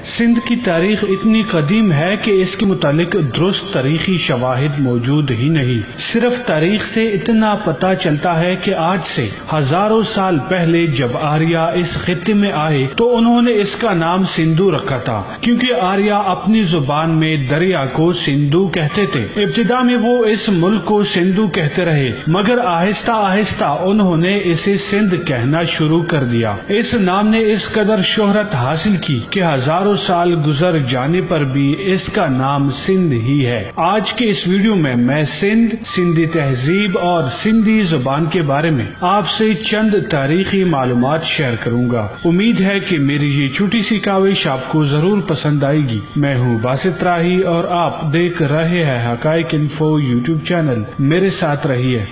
سندھ کی تاریخ اتنی قدیم ہے کہ اس کے متعلق درست تاریخی شواہد موجود ہی نہیں۔ صرف تاریخ سے اتنا پتہ چلتا ہے کہ آج سے ہزاروں سال پہلے جب آریہ اس خطے میں آئے تو انہوں نے اس کا نام سندھو رکھا تھا، کیونکہ آریہ اپنی زبان میں دریا کو سندھو کہتے تھے۔ ابتدا میں وہ اس ملک کو سندھو کہتے رہے، مگر آہستہ آہستہ انہوں نے اسے سندھ کہنا شروع کر دیا۔ اس نام نے اس قدر شہرت حاصل کی کہ ہزاروں سال گزر جانے پر بھی اس کا نام سندھ ہی ہے۔ آج کے اس ویڈیو میں سندھ، سندھی تہذیب اور سندھی زبان کے بارے میں آپ سے چند تاریخی معلومات شیئر کروں گا۔ امید ہے کہ میری یہ چھوٹی سی کاوش آپ کو ضرور پسند آئے گی۔ میں ہوں باسط راہی اور آپ دیکھ رہے ہیں حقائق انفو یوٹیوب چینل، میرے ساتھ رہیے۔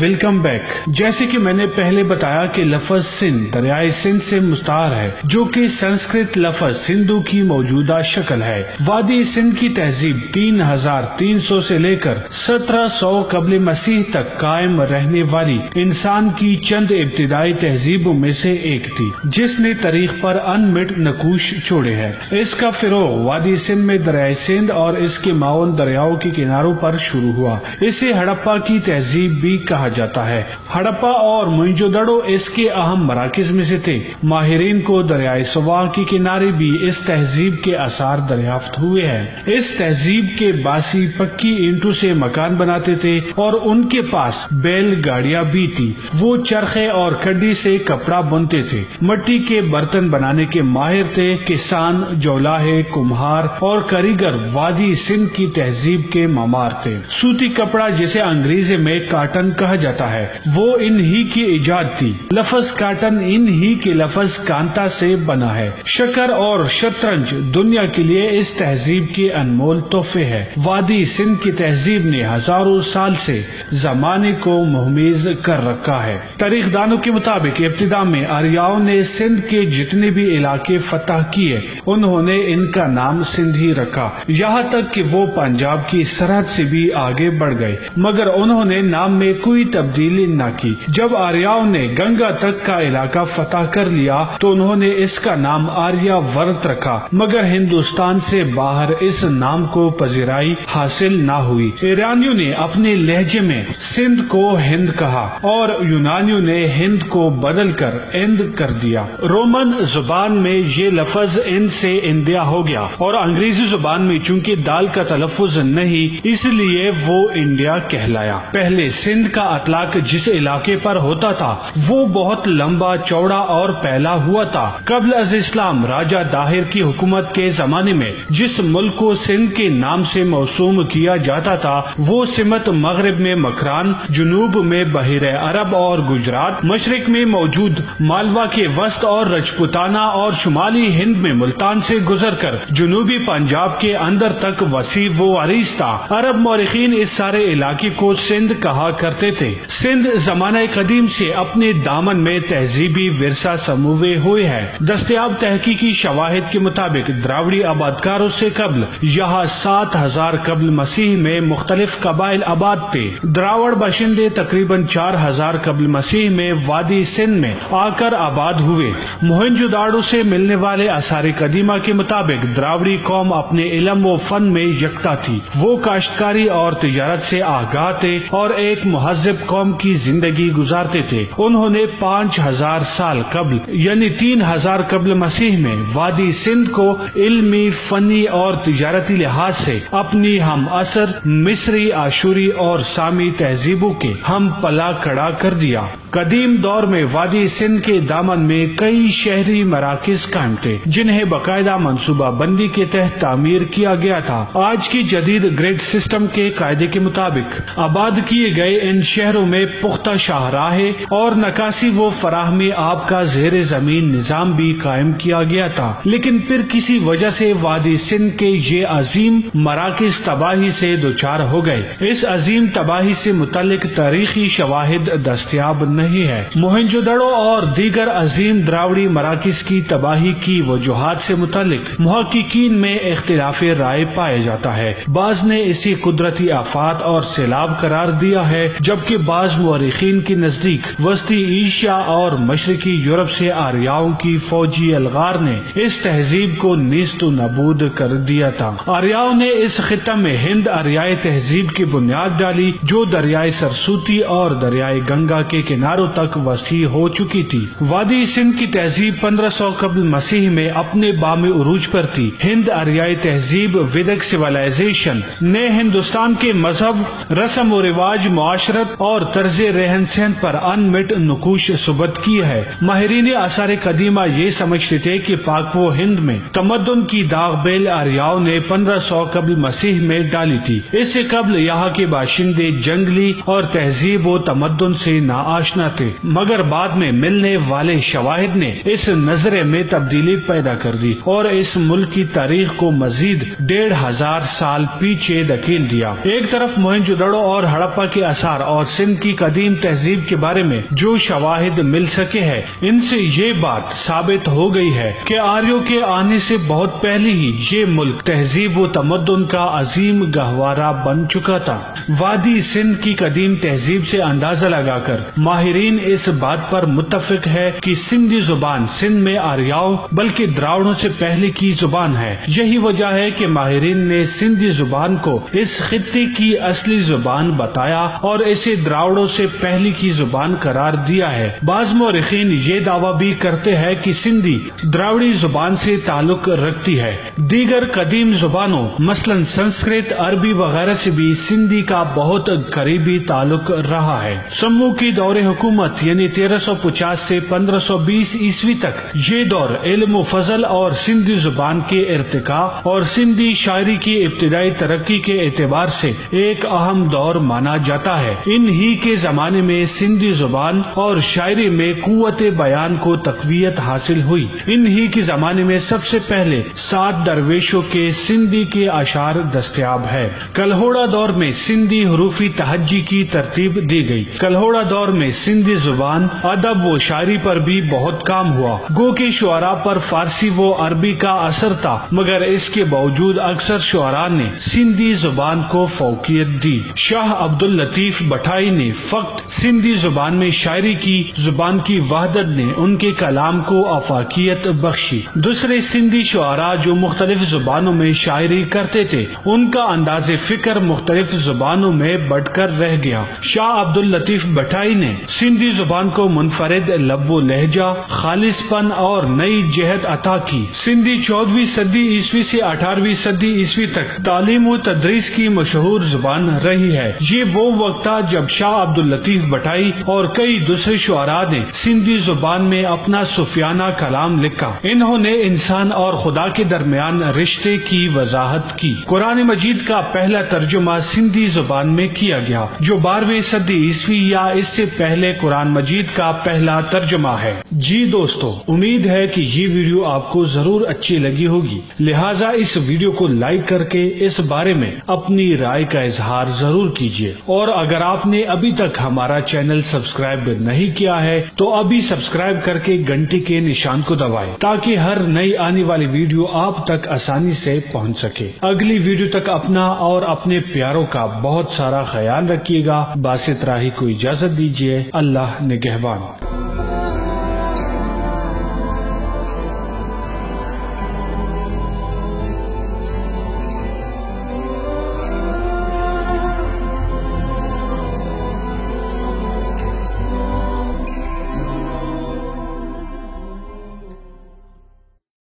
Welcome back. جیسے کہ میں نے پہلے بتایا کہ لفظ سندھ دریائے سندھ سے مستعار ہے، جو کہ سنسکرت لفظ سندھو کی موجودہ شکل ہے۔ وادی سندھ کی تہذیب 3300 سے لے کر 1700 قبل مسیح تک قائم رہنے والی انسان کی چند ابتدائی تہذیبوں میں سے ایک تھی، جس نے تاریخ پر انمٹ نقوش چھوڑے ہیں۔ اس کا فروغ وادی سندھ میں دریائے سندھ اور اس کے معاون دریاؤں کے کناروں پر شروع ہوا۔ اسے ہڑپا کی تہذیب بھی کہا جاتا ہے۔ ہڑپا اور موئنجو دڑو اس کے اہم مراکز میں سے تھے۔ ماہرین کو دریائے سواں کے کنارے بھی اس تہذیب کے آثار دریافت ہوئے ہیں۔ اس تہذیب کے باسی پکی اینٹوں سے مکان بناتے تھے اور ان کے پاس بیل گاڑیاں بھی تھی۔ وہ چرخے اور کھڈی سے کپڑا بنتے تھے۔ مٹی کے برتن بنانے کے ماہر تھے۔ کسان، جولاہے، کمہار اور کاریگر وادی سندھ کی تہذیب کے معمار تھے۔ سوتی کپڑا جسے انگریزی میں کاٹن کہا جاتا ہے، وہ انہی کی ایجاد تھی۔ لفظ کاٹن انہی کے لفظ کانتا سے بنا ہے۔ شکر اور شطرنج دنیا کے لیے اس تہذیب کے انمول تحفے ہیں۔ وادی سندھ کی تہذیب نے ہزاروں سال سے زمانے کو مہمیز کر رکھا ہے۔ تاریخ دانوں کے مطابق ابتدا میں آریاؤں نے سندھ کے جتنے بھی علاقے فتح کیے، انہوں نے ان کا نام سندھ ہی رکھا، یہاں تک کہ وہ پنجاب کی سرحد سے بھی آگے بڑھ گئے، مگر انہوں نے نام میں کوئی تبدیلی نہ کی۔ جب آریاؤں نے گنگا تک کا علاقہ فتح کر لیا تو انہوں نے اس کا نام آریہ ورت رکھا، مگر ہندوستان سے باہر اس نام کو پذیرائی حاصل نہ ہوئی۔ ایرانیوں نے اپنے لہجے میں سندھ کو ہند کہا اور یونانیوں نے ہند کو بدل کر اند کر دیا۔ رومن زبان میں یہ لفظ اند سے اندیا ہو گیا اور انگریزی زبان میں چونکہ دال کا تلفظ نہیں، اس لیے وہ انڈیا کہلایا۔ پہلے سندھ کا اطلاق جس علاقے پر ہوتا تھا وہ بہت لمبا چوڑا اور پھیلا ہوا تھا۔ قبل از اسلام راجہ داہر کی حکومت کے زمانے میں جس ملک کو سندھ کے نام سے موسوم کیا جاتا تھا وہ سمت مغرب میں مکران، جنوب میں بحیرہ عرب اور گجرات، مشرق میں موجود مالوا کے وسط اور رجپوتانہ اور شمالی ہند میں ملتان سے گزر کر جنوبی پنجاب کے اندر تک وسیع و عریض تھا۔ عرب مورخین اس سارے علاقے کو سندھ کہا کرتے تھے۔ سندھ زمانہ قدیم سے اپنے دامن میں تہذیبی ورثہ سموے ہوئے ہے۔ دستیاب تحقیقی شواہد کے مطابق دراوڑی آبادکاروں سے قبل یہاں 7000 قبل مسیح میں مختلف قبائل آباد تھے۔ دراوڑ باشندے تقریباً 4000 قبل مسیح میں وادی سندھ میں آ کر آباد ہوئے۔ موہنجو داڑو سے ملنے والے آثار قدیمہ کے مطابق دراوڑی قوم اپنے علم و فن میں یکتا تھی۔ وہ کاشتکاری اور تجارت سے آگاہ تھے اور ایک مہذب قوم کی زندگی گزارتے تھے۔ انہوں نے 5000 سال قبل یعنی 3000 قبل مسیح میں وادی سندھ کو علمی، فنی اور تجارتی لحاظ سے اپنی ہم عصر مصری، آشوری اور سامی تہذیبوں کے ہم پلا کھڑا کر دیا۔ قدیم دور میں وادی سندھ کے دامن میں کئی شہری مراکز قائم تھے جنہیں باقاعدہ منصوبہ بندی کے تحت تعمیر کیا گیا تھا۔ آج کی جدید گریڈ سسٹم کے قاعدے کے مطابق آباد کیے گئے ان شہروں میں پختہ شاہراہیں اور نکاسی و فراہمی آب کا زیر زمین نظام بھی قائم کیا گیا تھا، لیکن پھر کسی وجہ سے وادی سندھ کے یہ عظیم مراکز تباہی سے دوچار ہو گئے۔ اس عظیم تباہی سے متعلق تاریخی شواہد دستیاب نہیں ہے۔ موہنجو دڑو اور دیگر عظیم دراوڑی مراکز کی تباہی کی وجوہات سے متعلق محققین میں اختلاف رائے پایا جاتا ہے۔ بعض نے اسی قدرتی آفات اور سیلاب قرار دیا ہے، جبکہ بلکہ بعض مورخین کے نزدیک وسطی ایشیا اور مشرقی یورپ سے آریاؤں کی فوجی الغار نے اس تہذیب کو نیست و نابود کر دیا تھا۔ آریاؤں نے اس خطہ میں ہند آریائی تہذیب کی بنیاد ڈالی جو دریائے سرسوتی اور دریائے گنگا کے کناروں تک وسیع ہو چکی تھی۔ وادی سندھ کی تہذیب 1500 قبل مسیح میں اپنے بام عروج پر تھی۔ ہند آریائی تہذیب ویدک سیولائزیشن نے ہندوستان کے مذہب، رسم و رواج، معاشرت اور طرز رہن سہن پر انمٹ نقوش ثبت کی ہے۔ ماہرین آثار قدیمہ یہ سمجھتے تھے کہ پاک و ہند میں تمدن کی داغ بیل آریاؤں نے 1500 قبل مسیح میں ڈالی تھی۔ اس سے قبل یہاں کے باشندے جنگلی اور تہذیب و تمدن سے ناآشنا تھے، مگر بعد میں ملنے والے شواہد نے اس نظریے میں تبدیلی پیدا کر دی اور اس ملک کی تاریخ کو مزید 1500 سال پیچھے دھکیل دیا۔ ایک طرف موہنجو دڑو اور ہڑپا کے آثار اور سندھ کی قدیم تہذیب کے بارے میں جو شواہد مل سکے ہیں، ان سے یہ بات ثابت ہو گئی ہے کہ آریوں کے آنے سے بہت پہلے ہی یہ ملک تہذیب و تمدن کا عظیم گہوارہ بن چکا تھا۔ وادی سندھ کی قدیم تہذیب سے اندازہ لگا کر ماہرین اس بات پر متفق ہے کہ سندھی زبان سندھ میں آریاؤں بلکہ دراوڑوں سے پہلے کی زبان ہے۔ یہی وجہ ہے کہ ماہرین نے سندھی زبان کو اس خطے کی اصلی زبان بتایا اور اسے دراوڑوں سے پہلے کی زبان قرار دیا ہے۔ بعض مورخین یہ دعویٰ بھی کرتے ہیں کہ سندھی دراوڑی زبان سے تعلق رکھتی ہے۔ دیگر قدیم زبانوں مثلا سنسکرت، عربی وغیرہ سے بھی سندھی کا بہت قریبی تعلق رہا ہے۔ سمو کی دور حکومت یعنی 1350 سے 1520 عیسوی تک یہ دور علم و فضل اور سندھی زبان کے ارتقاء اور سندھی شاعری کی ابتدائی ترقی کے اعتبار سے ایک اہم دور مانا جاتا ہے۔ ان ہی کے زمانے میں سندھی زبان اور شاعری میں قوت بیان کو تقویت حاصل ہوئی۔ ان ہی کے زمانے میں سب سے پہلے 7 درویشوں کے سندھی کے اشعار دستیاب ہے۔ کلہوڑا دور میں سندھی حروفی تہجی کی ترتیب دی گئی۔ کلہوڑا دور میں سندھی زبان، ادب و شاعری پر بھی بہت کام ہوا۔ گو کے شعراء پر فارسی و عربی کا اثر تھا، مگر اس کے باوجود اکثر شعراء نے سندھی زبان کو فوقیت دی۔ شاہ عبداللطیف بٹھائی نے فقط سندھی زبان میں شاعری کی زبان کی وحدت نے ان کے کلام کو آفاقیت بخشی۔ دوسرے سندھی شعراء جو مختلف زبانوں میں شاعری کرتے تھے، ان کا انداز فکر مختلف زبانوں میں بڑھ کر رہ گیا۔ شاہ عبداللطیف بٹھائی نے سندھی زبان کو منفرد لب و لہجہ، خالص پن اور نئی جہت عطا کی۔ سندھی 14ویں صدی عیسوی سے 18ویں صدی عیسوی تک تعلیم و تدریس کی مشہور زبان رہی ہے۔ یہ وہ وقت تھا جب شاہ عبداللطیف بٹھائی اور کئی دوسرے شعراء نے سندھی زبان میں اپنا صوفیانہ کلام لکھا۔ انہوں نے انسان اور خدا کے درمیان رشتے کی وضاحت کی۔ قرآن مجید کا پہلا ترجمہ سندھی زبان میں کیا گیا، جو 12ویں صدی عیسوی یا اس سے پہلے قرآن مجید کا پہلا ترجمہ ہے۔ جی دوستو، امید ہے کہ یہ ویڈیو آپ کو ضرور اچھی لگی ہوگی، لہٰذا اس ویڈیو کو لائک کر کے اس بارے میں اپنی رائے کا اظہار ضرور کیجیے، اور اگر آپ نے ابھی تک ہمارا چینل سبسکرائب نہیں کیا ہے تو ابھی سبسکرائب کر کے گھنٹی کے نشان کو دبائیں تاکہ ہر نئی آنے والی ویڈیو آپ تک آسانی سے پہنچ سکے۔ اگلی ویڈیو تک اپنا اور اپنے پیاروں کا بہت سارا خیال رکھیے گا۔ باسط راہی کو اجازت دیجیے۔ اللہ نگہبان۔